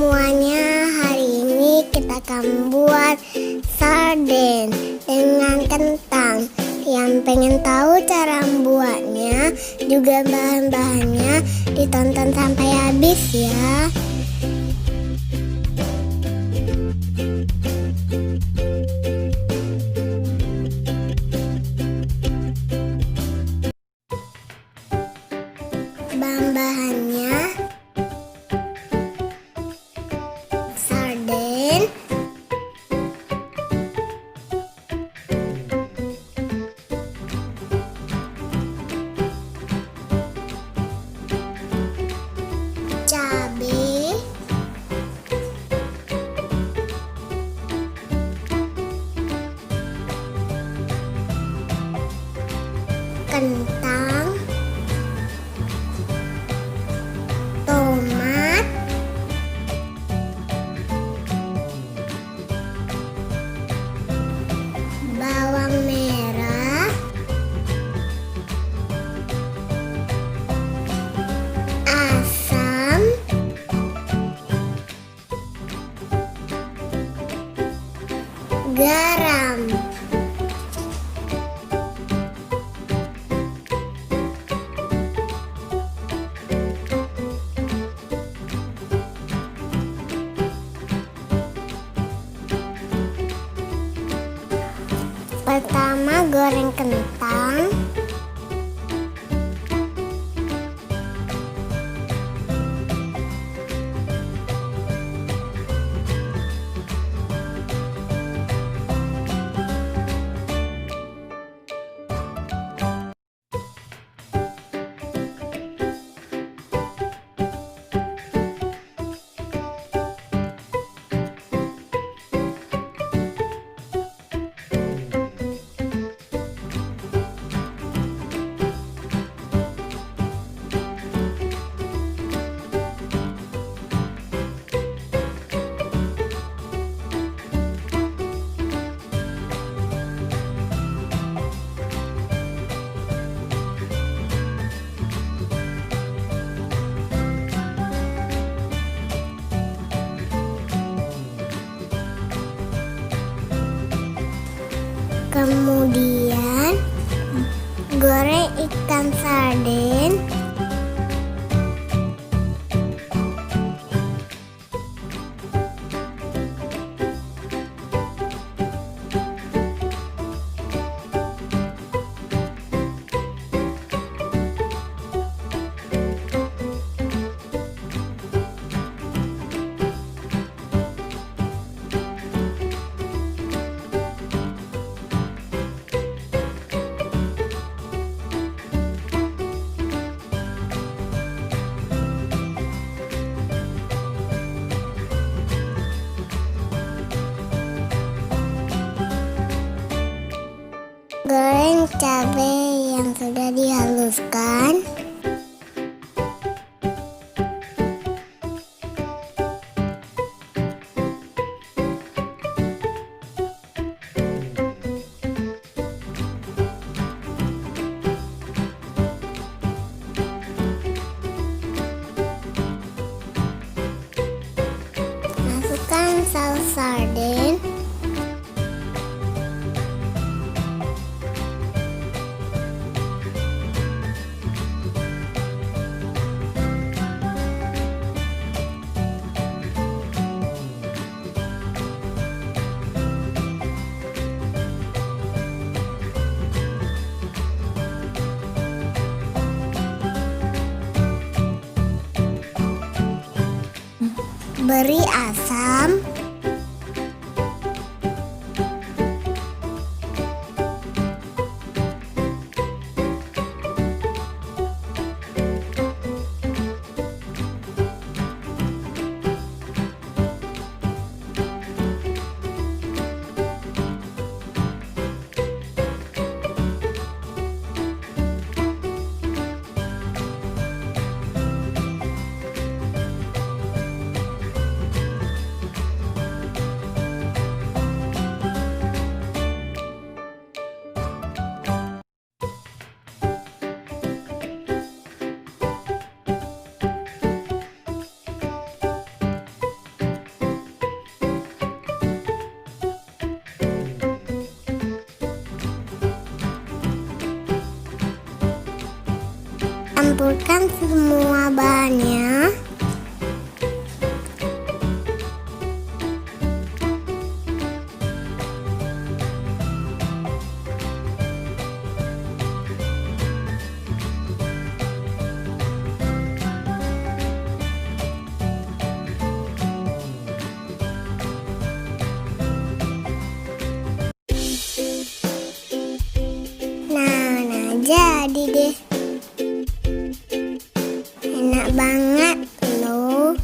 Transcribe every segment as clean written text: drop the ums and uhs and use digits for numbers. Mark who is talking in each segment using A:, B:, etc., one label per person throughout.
A: semuanya, hari ini kita akan buat sarden dengan kentang. Yang pengen tahu cara membuatnya, juga bahan-bahannya, ditonton sampai habis ya. Bahan-bahannya: sarden, cabe, kentang, tomat, bawang merah, asam, garam. Pertama, goreng kentang. Kemudian goreng ikan sarden. Goreng cabe yang sudah dihaluskan. Masukkan saus sarden. Beri asam, campurkan semua bahannya. Nah, jadi deh. Enak banget loh.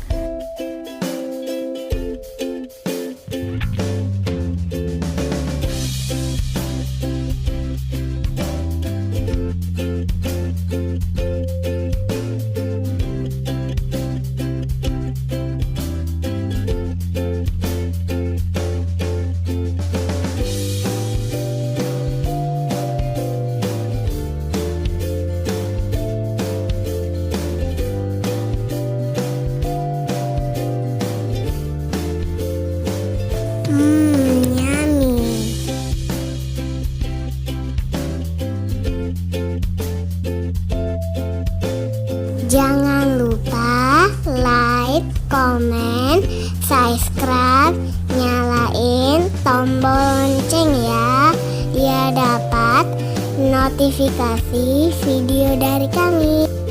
A: Yummy. Jangan lupa like, komen, subscribe, nyalain tombol lonceng ya, biar dapat notifikasi video dari kami.